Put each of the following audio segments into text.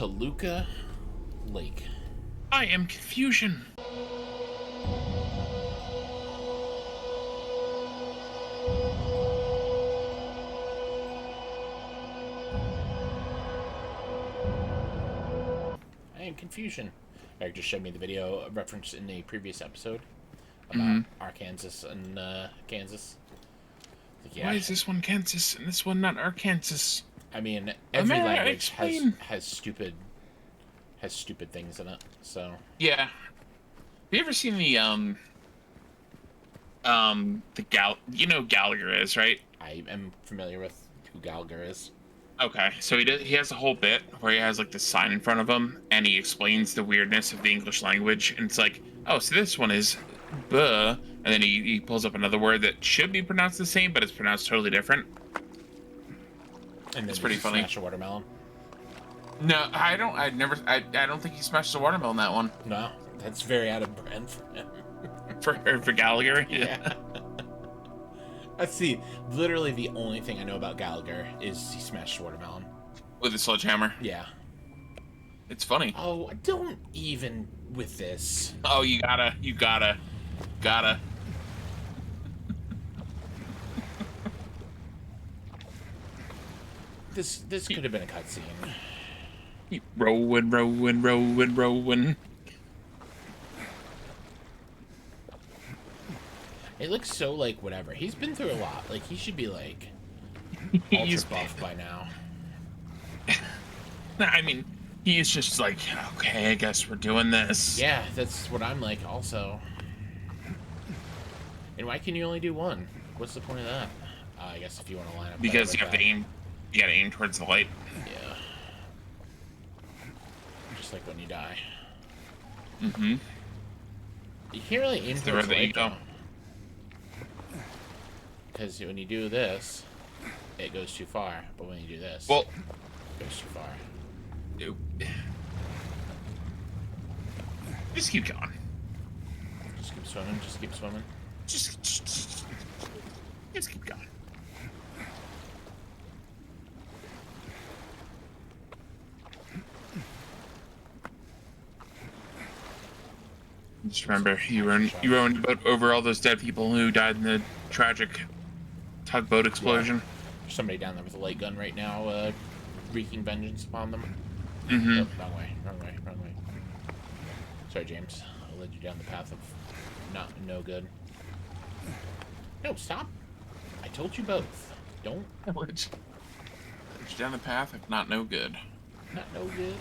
Toluca Lake. I am confusion. I am confusion. Eric just showed me the video referenced in a previous episode about Arkansas and Kansas. Like, yeah. Why is this one Kansas and this one not Arkansas? I mean, every language explain. has stupid things in it. So Yeah. Have you ever seen the you know who Gallagher is, right? I am familiar with who Gallagher is. Okay, so he has a whole bit where he has like this sign in front of him and he explains the weirdness of the English language, and it's like, oh, so this one is buh, and then he pulls up another word that should be pronounced the same but it's pronounced totally different. And then it's pretty funny. Smash a watermelon. No, I don't think he smashed the watermelon that one. No, that's very out of brand for him. for Gallagher. Yeah. Let's see. Literally, the only thing I know about Gallagher is he smashed a watermelon with a sledgehammer. Yeah. It's funny. Oh, don't even with this. Oh, you gotta. This could have been a cutscene. Rowing. It looks so like whatever. He's been through a lot. Like he should be like ultra buff by now. I mean, he's just like, okay, I guess we're doing this. Yeah, that's what I'm like also. And why can you only do one? What's the point of that? I guess if you want to line up. Because you have to aim. You gotta aim towards the light. Yeah. Just like when you die. Mm-hmm. You can't really aim towards the light though. Because when you do this, it goes too far. But when you do this, well, it goes too far. Nope. Just keep going. Just keep swimming. Just keep swimming. Just keep going. Just remember, you rowing the boat over all those dead people who died in the tragic tugboat explosion. Yeah. There's somebody down there with a light gun right now, wreaking vengeance upon them. Mm-hmm. Oh, wrong way. Sorry, James. I led you down the path of no good. No, stop. I told you both. Don't. I led you down the path of no good. Not no good.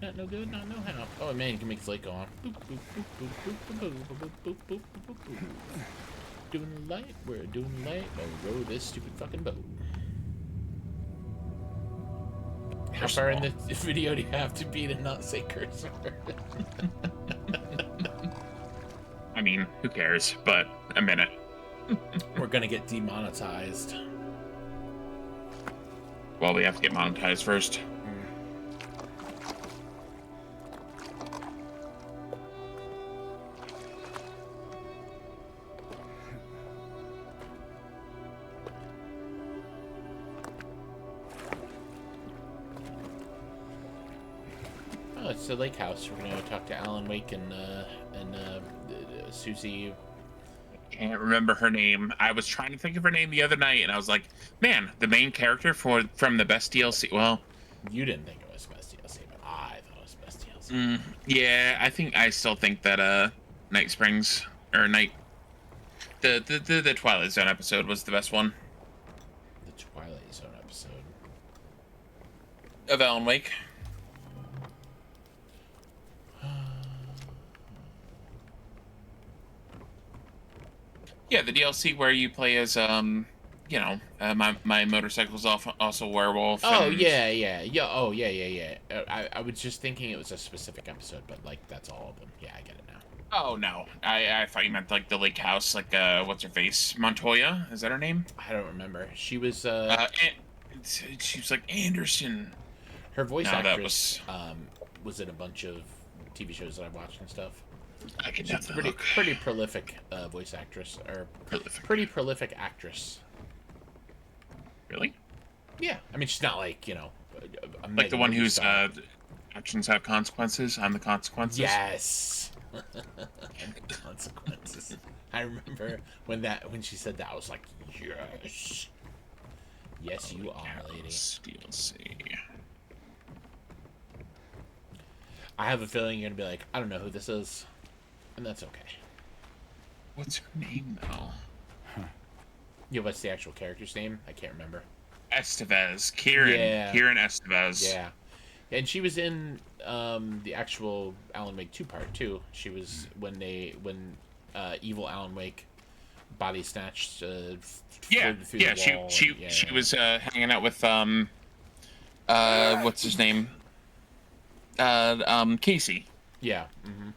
Not no good, not no how. Oh man, you can make this light go on. Boop, boop, boop, boop, boop, boop, boop, boop, boop, boop, boop. Doing the light, we're doing the light. Oh, row this stupid fucking boat. How far in the video do you have to be to not say cursor? I mean, who cares? But a minute. We're gonna get demonetized. Well, we have to get monetized first. Oh, it's the lake house. We're gonna talk to Alan Wake and Susie. Can't remember her name. I was trying to think of her name the other night, and I was like, "Man, the main character from the best DLC." Well, you didn't think it was best DLC, but I thought it was best DLC. Yeah, I still think that Night Springs or Night the Twilight Zone episode was the best one. The Twilight Zone episode of Alan Wake. Yeah, the DLC where you play as my motorcycle's also a werewolf. Oh yeah. Oh yeah. I was just thinking it was a specific episode, but like that's all of them. Yeah, I get it now. Oh no, I thought you meant like the lake house, like what's her face, Montoya? Is that her name? I don't remember. She was she was like Anderson. Her voice actress was in a bunch of TV shows that I've watched and stuff. I can She's pretty prolific voice actress, or pretty prolific actress. Really? Yeah, I mean she's not like Like the one movie whose star. actions have consequences. I'm the consequences. Yes. And the consequences. I remember when she said that, I was like, yes. Yes, you are, lady. DLC. I have a feeling you're gonna be like, I don't know who this is, and that's okay. What's her name though? Yeah, what's the actual character's name? I can't remember. Estevez. Kieran. Yeah, Kieran Estevez. yeah, and she was in the actual Alan Wake 2 part too. She was when evil Alan Wake body snatched Yeah, floated through yeah. the wall. She was hanging out with what's his name? Casey. Yeah. Mm-hmm.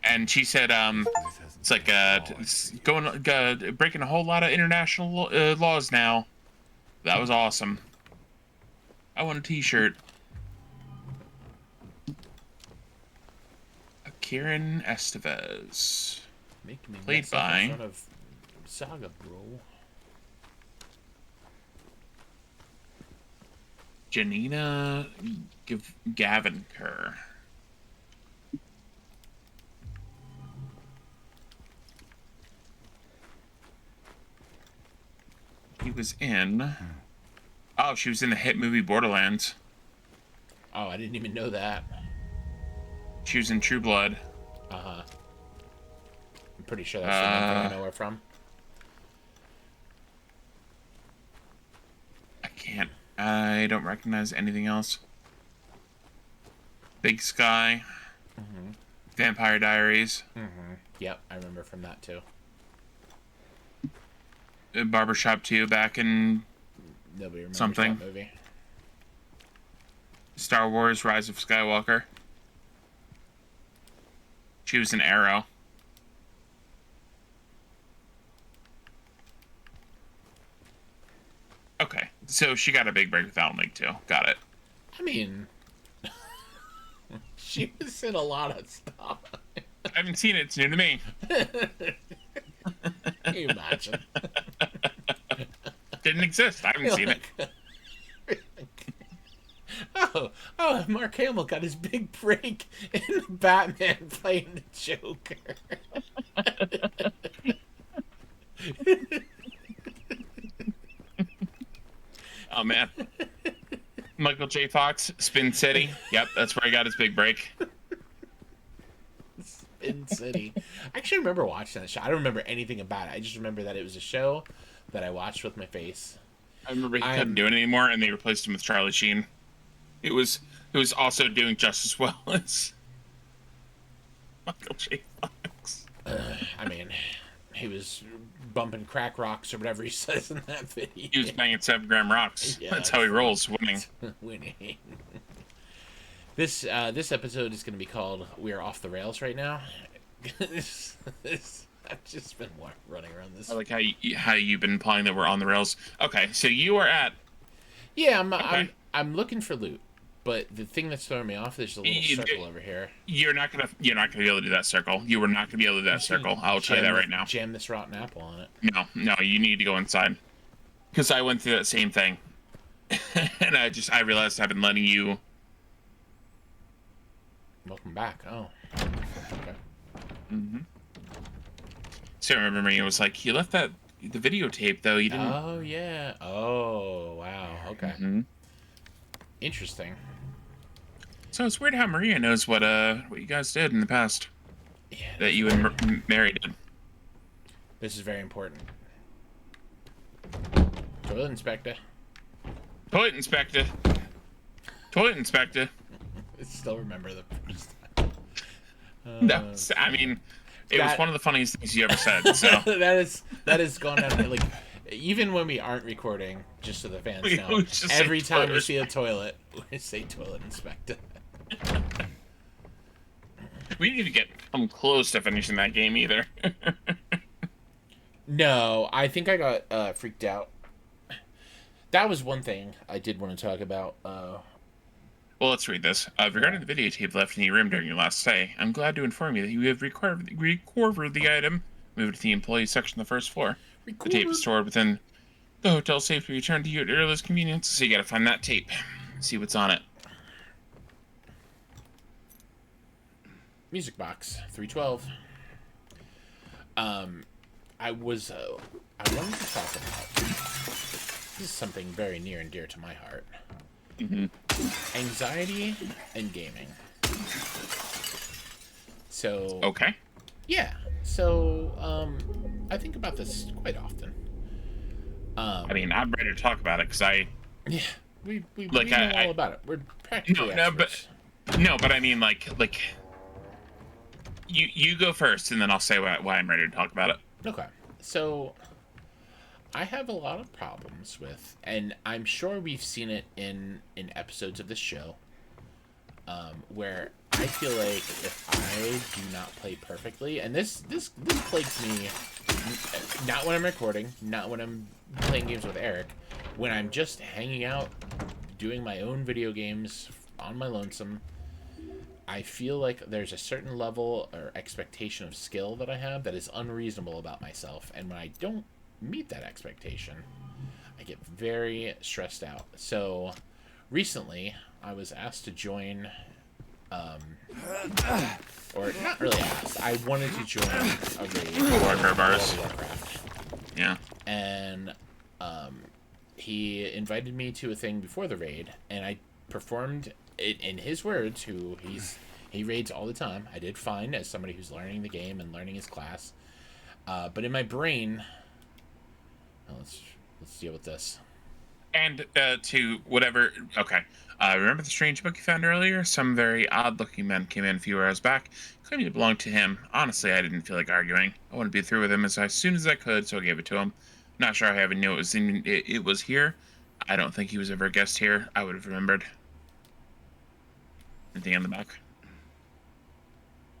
And she said it's like it's going breaking a whole lot of international laws now. That was awesome. I want a T-shirt. Kieran Estevez, Make me played mess up by in front of Saga, bro. Janina Gavinker. He was in. Oh, she was in the hit movie Borderlands. Oh, I didn't even know that. She was in True Blood. Uh-huh. I'm pretty sure that's the main thing I know her from. I don't recognize anything else. Big Sky. Mm-hmm. Vampire Diaries. Mm-hmm. Yep, I remember from that too. Barbershop 2 back in Nobody remembers something. that movie. Star Wars Rise of Skywalker. She was in Arrow. Okay, so she got a big break with Alan Wake too. Got it. I mean, she was in a lot of stuff. I haven't seen it. It's new to me. Can you imagine? Didn't exist. I haven't seen it. Oh, Mark Hamill got his big break in Batman playing the Joker. Oh man. Michael J. Fox, Spin City. Yep, that's where he got his big break. Spin City. I actually remember watching that show. I don't remember anything about it. I just remember that it was a show that I watched with my face. I remember he couldn't do it anymore, and they replaced him with Charlie Sheen. It was also doing just as well as Michael J. Fox. I mean, he was bumping crack rocks or whatever he says in that video. He was banging 7-gram rocks. Yeah, that's how he rolls, winning. Winning. This episode is going to be called "We Are Off the Rails" right now. I've just been running around this. I like how you've been implying that we're on the rails. Okay, so you are at. Yeah, Okay. I'm looking for loot, but the thing that's throwing me off, there's a little circle over here. You're not gonna be able to do that circle. You were not gonna be able to do that circle. I'll tell you that right now. Jam this rotten apple on it. No, you need to go inside. Because I went through that same thing, and I realized I've been letting you. Welcome back. Oh, okay. Mm-hmm. So I remember it was like, you left the videotape though. You didn't. Oh yeah. Oh wow. Okay. Mm-hmm. Interesting. So it's weird how Maria knows what you guys did in the past. Yeah. That you and Mary did. This is very important. Toilet inspector. Toilet inspector. Toilet inspector. I still remember the first time. No, I mean, it was one of the funniest things you ever said. So that is gone down. Like, even when we aren't recording, just so the fans know, just every say time toilet we see a toilet, we say toilet inspector. We didn't even come close to finishing that game either. No, I think I got freaked out. That was one thing I did want to talk about. Well, let's read this. Regarding the videotape left in your room during your last stay, I'm glad to inform you that you have recovered the item, moved to the employee section on the first floor. The tape is stored within the hotel safe to be returned to you at your earliest convenience, so you gotta find that tape. See what's on it. Music box 312. I wanted to talk about, this is something very near and dear to my heart. Anxiety and gaming. So Okay. yeah, so I think about this quite often. I mean, I'm ready to talk about it because Yeah, we like know all about it. We're practically experts. but I mean, like you go first, and then I'll say why I'm ready to talk about it. Okay, so I have a lot of problems with, and I'm sure we've seen it in episodes of this show, where I feel like if I do not play perfectly, and this plagues me, not when I'm recording, not when I'm playing games with Eric, when I'm just hanging out, doing my own video games on my lonesome. I feel like there's a certain level or expectation of skill that I have that is unreasonable about myself, and when I don't meet that expectation, I get very stressed out. So recently I was asked to join, or not really asked, I wanted to join a raid, Warcraft. Yeah. And he invited me to a thing before the raid, and I performed it in his words. He raids all the time. I did fine as somebody who's learning the game and learning his class, but in my brain, let's deal with this. And to whatever. Okay. Remember the strange book you found earlier? Some very odd-looking men came in a few hours back, claiming it belonged to him. Honestly, I didn't feel like arguing. I wanted to be through with him as soon as I could, so I gave it to him. Not sure how I even knew it was here. I don't think he was ever a guest here. I would have remembered. Anything on the back?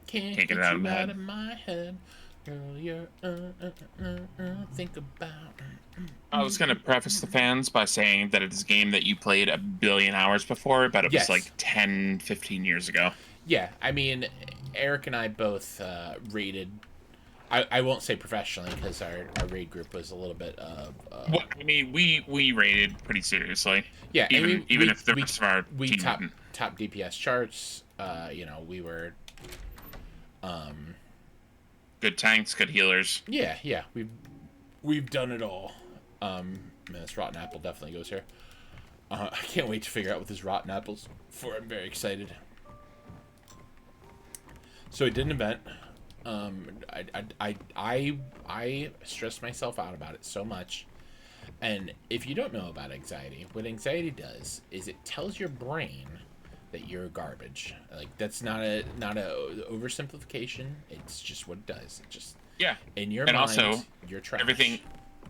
Can't get it out of my head. Girl, you're think about. I was going to preface the fans by saying that it's a game that you played a billion hours before, but it was like 10, 15 years ago. Yeah, I mean, Eric and I both raided. I won't say professionally because our raid group was a little bit of. Well, I mean, we rated pretty seriously. Yeah, even if the rest of our team top DPS charts. We were. Good tanks, good healers. Yeah, we've done it all. Man, this rotten apple definitely goes here. I can't wait to figure out what this rotten apple's for. I'm very excited. So I did an event. I stressed myself out about it so much. And if you don't know about anxiety, what anxiety does is it tells your brain that you're garbage. Like, that's not a oversimplification. It's just what it does. It just, in your mind, also, you're trash.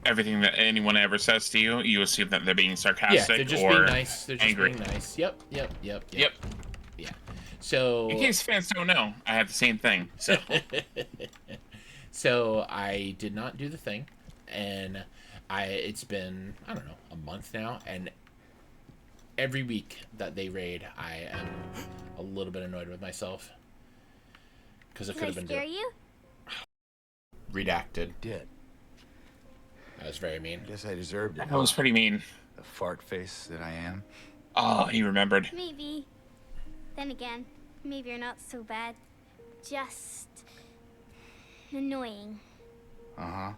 Everything that anyone ever says to you, you assume that they're being sarcastic, they're just or being nice. They're just angry. being nice. Yep. Yeah. So, in case fans don't know, I have the same thing. So, so I did not do the thing, and it's been, I don't know, a month now, and every week that they raid, I am a little bit annoyed with myself because it could have been scare you? Redacted. Did. That was very mean. Guess I deserved it. That was pretty mean. The fart face that I am. Oh, he remembered. Maybe. Then again, maybe you're not so bad. Just annoying. Uh-huh.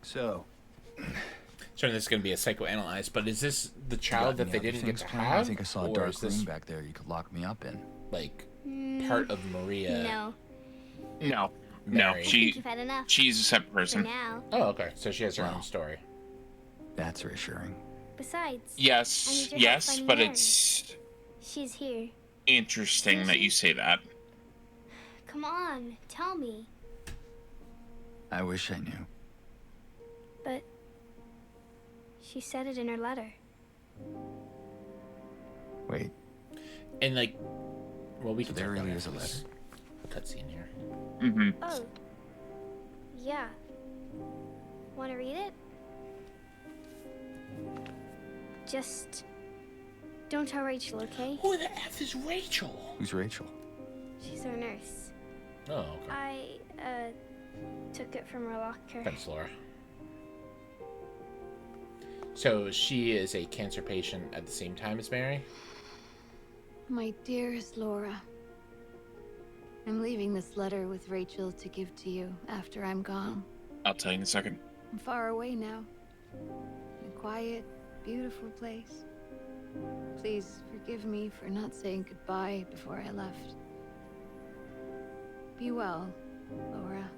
So, Certainly this is going to be a psychoanalyzed, but is this the child that they didn't get to have? I think I saw a dark room back there you could lock me up in. Like, part of Maria? No. No, you've had enough. She's a separate person. For now. Oh, okay. So she has her own story. That's reassuring. Besides, yes, but it's she's here. Interesting that you say that. Come on, tell me. I wish I knew. But she said it in her letter. Wait. And like, well, we so can. There really is a letter. Cutscene here. Mm-hmm. Oh. Yeah. Want to read it? Just don't tell Rachel, okay? Who the F is Rachel? Who's Rachel? She's our nurse. Oh, okay. I took it from her locker. Thanks, Laura. So she is a cancer patient at the same time as Mary? My dearest Laura, I'm leaving this letter with Rachel to give to you after I'm gone. I'll tell you in a second. I'm far away now. In a quiet, beautiful place. Please forgive me for not saying goodbye before I left. Be well, Laura.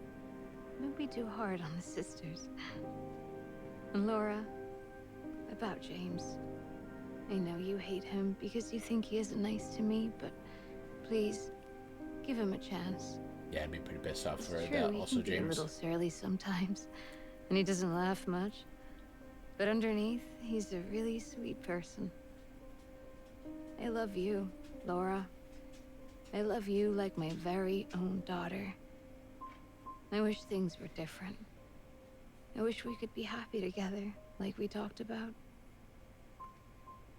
Don't be too hard on the sisters. And Laura, about James. I know you hate him because you think he isn't nice to me, but please, give him a chance. Yeah, I'd be pretty pissed off It's for true, that. he Also, can be a James. little surly sometimes, and he doesn't laugh much. But underneath, he's a really sweet person. I love you, Laura. I love you like my very own daughter. I wish things were different. I wish we could be happy together, like we talked about.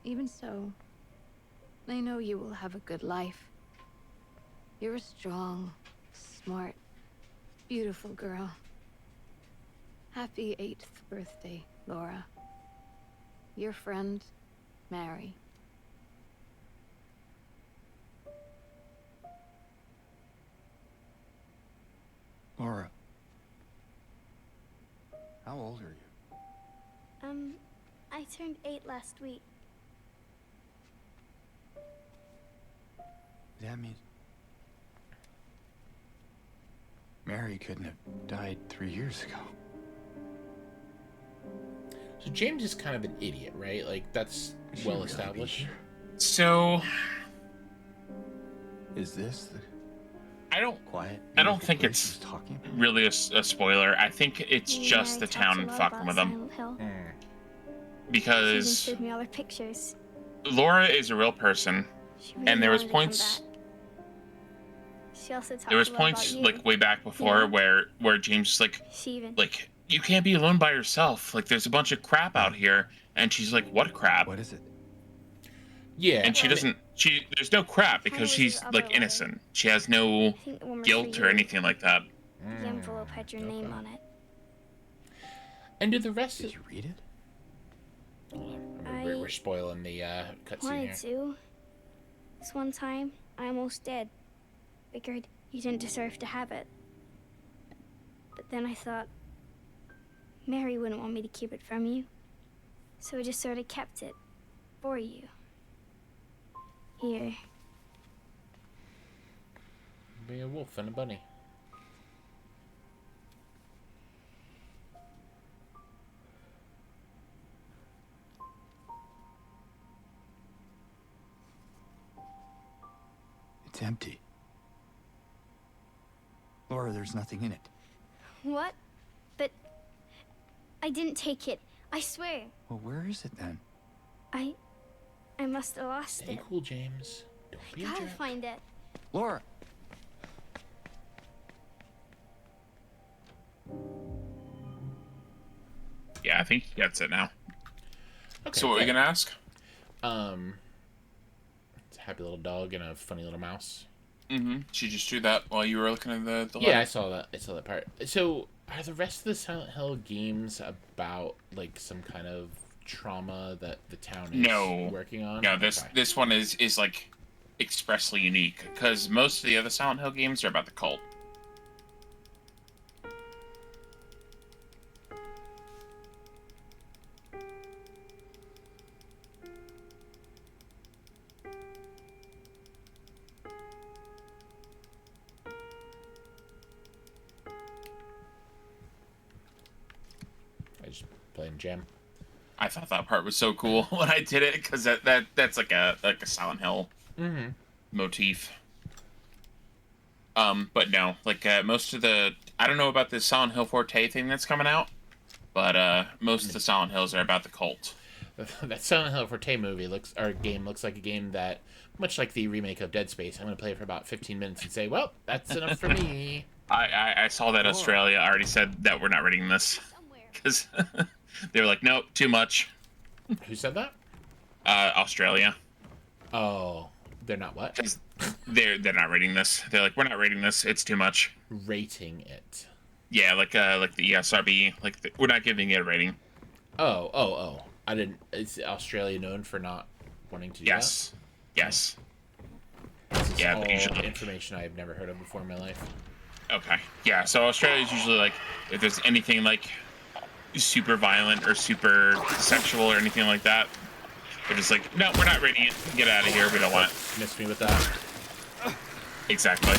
Even so, I know you will have a good life. You're a strong, smart, beautiful girl. Happy 8th birthday, Laura. Your friend, Mary. Laura. How old are you? I turned 8 last week. That means Mary couldn't have died 3 years ago. So James is kind of an idiot, right? Like, that's Could she well really be established. sure? So Is this the I don't quiet? I don't beautiful think place it's she's talking about? really a spoiler. I think it's Me and just Mary the talked a town lot fucking about with them Silent Hill. Mm. She even because showed me all her pictures. Laura is a real person. She really And there was wanted to come points- back. She also talked There was a lot points about you. like way back before Yeah. where James is She even like you can't be alone by yourself. Like there's a bunch of crap out here, and she's like, what crap? What is it? Yeah. And she I mean, doesn't. There's no crap because was she's his other like letter. innocent. She has no I think the one was guilt for or you. anything like that. The envelope had your name on it. And do the rest Did of... you read it? Hold on. We're I spoiling the cutscene Wanted here. to. This one time, I almost did. Figured you didn't deserve to have it. But then I thought, Mary wouldn't want me to keep it from you. So I just sort of kept it for you. Here. Be a wolf and a bunny. It's empty. Laura, there's nothing in it. What? But I didn't take it. I swear. Well, where is it then? I must have lost Stay it. cool, James. Don't be a Gotta jerk. find it. Laura! Yeah, I think he gets it now. Okay, So what were you good. gonna ask? It's a happy little dog and a funny little mouse. Mm-hmm. She just drew that while you were looking at the Yeah, I letter. saw that. I saw that part. So, are the rest of the Silent Hill games about like some kind of trauma that the town is No. working on? No, this Okay. this one is like expressly unique because most of the other Silent Hill games are about the cult. I just playing Jam. I thought that part was so cool when I did it because that's like a Silent Hill Mm-hmm. motif. But no, like most of the I don't know about the Silent Hill Forte thing that's coming out, but most of the Silent Hills are about the cult. That Silent Hill Forte game looks like a game that, much like the remake of Dead Space, I'm going to play it for about 15 minutes and say, well, that's enough for me. I saw that Australia already said that we're not reading this Somewhere. because they were like, nope, too much. Who said that? Australia, Oh, they're not what? because they're not reading this. They're like, we're not reading this. It's too much. Rating it. Yeah, like the ESRB, we're not giving it a rating. Oh. I didn't. Is Australia known for not wanting to do Yes. Yes. that? This is Yeah, all they usually. information I've never heard of before in my life. Okay. Yeah. So Australia is usually like, if there's anything like super violent or super sexual or anything like that, they're just like, no, we're not rating it. Get out of here. We don't want it. Missed me with that. Exactly.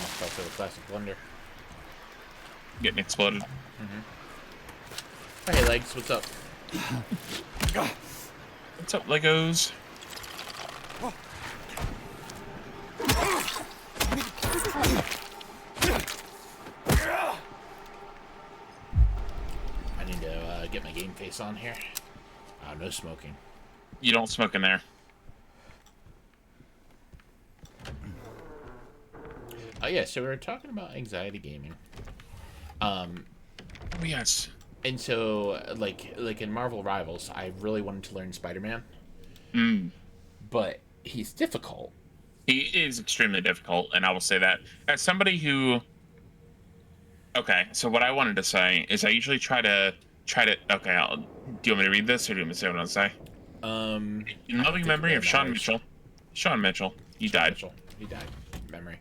Must also the classic blunder. Getting exploded. Hey, legs, what's up? What's up, Legos? I need to get my game face on here. No smoking. You don't smoke in there. Oh yeah, so we were talking about anxiety gaming. Oh, yes. And so like in Marvel Rivals, I really wanted to learn Spider-Man, but he's difficult. He is extremely difficult, and I will say that as somebody who. Okay, so what I wanted to say is I usually try to. Okay, do you want me to read this, or do you want me to say what I want to say? In loving memory of Sean Mitchell. Sean Mitchell. He died. Mitchell. He died. Memory.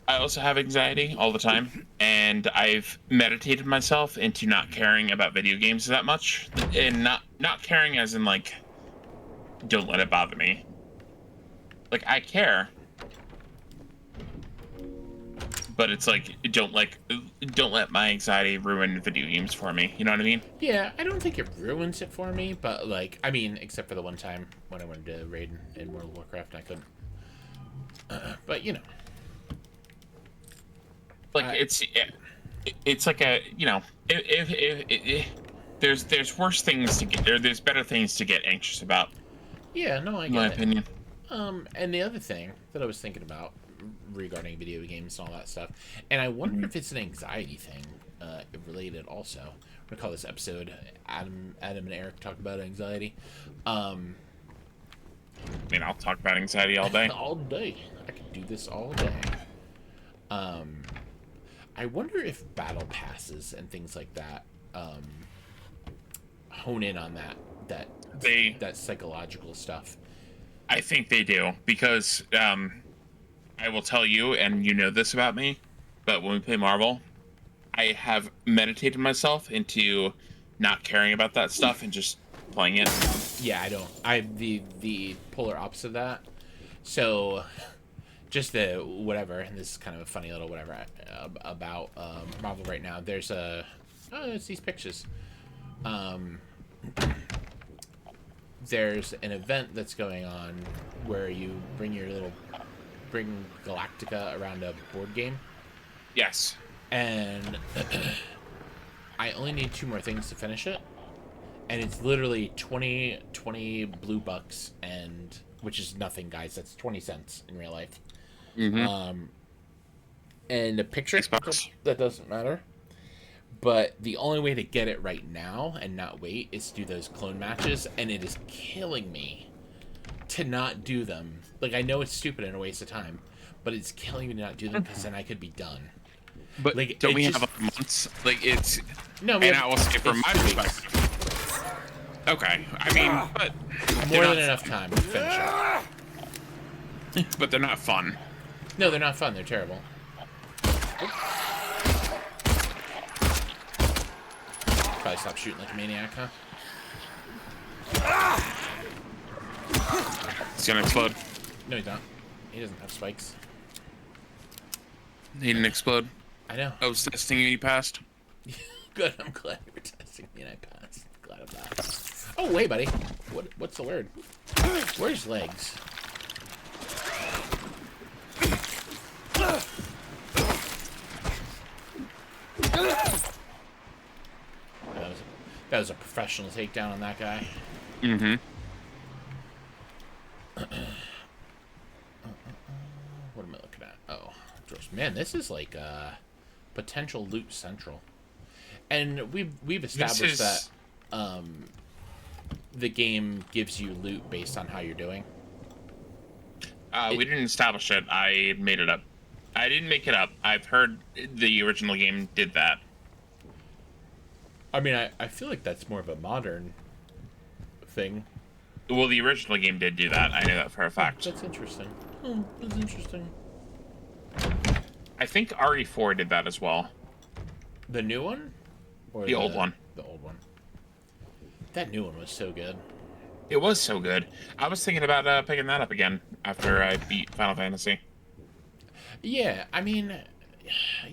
I also have anxiety all the time, and I've meditated myself into not caring about video games that much, and not caring as in like, don't let it bother me. Like I care, but it's like don't let my anxiety ruin video games for me. You know what I mean? Yeah, I don't think it ruins it for me, but like, I mean, except for the one time when I wanted to raid in World of Warcraft and I couldn't. But you know, like it's like a if there's worse things to get, or there's better things to get anxious about. yeah, no, I In get my it. opinion. And the other thing that I was thinking about regarding video games and all that stuff, and I wonder if it's an anxiety thing related also. I'm gonna call this episode Adam and Eric talk about anxiety. I mean, I'll talk about anxiety all day. All day. I could do this all day. I wonder if battle passes and things like that hone in on that psychological stuff. I think they do, because I will tell you, and you know this about me, but when we play Marvel, I have meditated myself into not caring about that stuff and just playing it. Yeah, I don't. I'm the polar opposite of that. So, just the whatever, and this is kind of a funny little whatever about Marvel right now. There's it's these pictures. There's an event that's going on where you bring Galactica around a board game. Yes. And I only need 2 more things to finish it. And it's literally 20 blue bucks, and which is nothing, guys. That's 20 cents in real life. And the picture that doesn't matter. But the only way to get it right now and not wait is to do those clone matches, and it is killing me to not do them. Like, I know it's stupid and a waste of time, but it's killing me to not do them because then I could be done. But like, don't we have months? Like it's no. And I will say from my perspective. Okay, I mean, but more than enough time to finish it. But they're not fun. No, they're not fun. They're terrible. Probably stop shooting like a maniac, huh? It's gonna explode. No, he's not. He doesn't have spikes. He didn't explode. I know. I was testing and you passed. Good. I'm glad you were testing me and I passed. Glad of that. Oh, wait, buddy. What's the word? Where's legs? That was a professional takedown on that guy. Mm-hmm. What am I looking at? Oh, man, this is like potential loot central, and we've established that the game gives you loot based on how you're doing. We didn't establish it. I made it up. I didn't make it up. I've heard the original game did that. I mean, I feel like that's more of a modern thing. Well, the original game did do that. I know that for a fact. That's interesting. Oh, that's interesting. I think RE4 did that as well. The new one? Or The old one. The old one. That new one was so good. It was so good. I was thinking about picking that up again after I beat Final Fantasy. Yeah, I mean,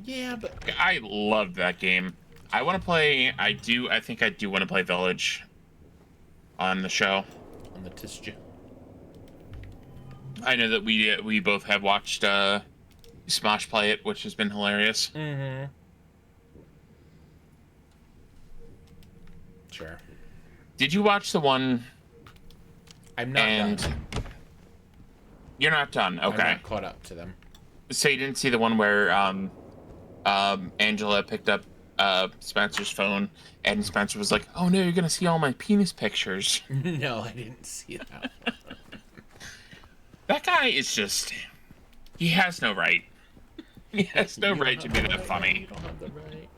yeah, but I loved that game. I want to play. I think I do want to play Village on the show. on the Tisja. I know that we both have watched Smosh play it, which has been hilarious. Mm-hmm. Sure. Did you watch the one? I'm not done. You're not done. Okay. I'm not caught up to them. So you didn't see the one where Angela picked up Spencer's phone, and Spencer was like, "Oh no, you're gonna see all my penis pictures." No, I didn't see that. That guy is just—he has no right. He has no right to be that funny. You don't have the right.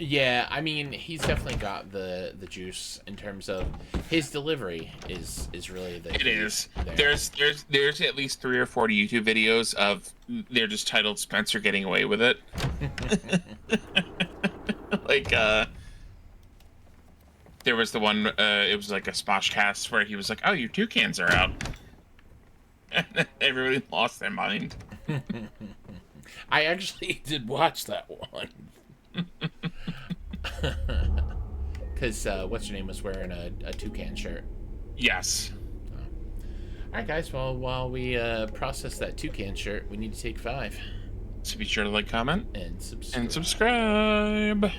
Yeah, I mean, he's definitely got the juice in terms of his delivery is really the. It is. There. There's at least 3 or 4 YouTube videos of they're just titled Spencer getting away with it. Like there was the one it was like a Smoshcast where he was like, "Oh, your toucans are out." And everybody lost their mind. I actually did watch that one. Because what's her name was wearing a toucan shirt. Yes. Alright guys, well while we process that toucan shirt, we need to take 5. So be sure to like, comment, And subscribe. and subscribe.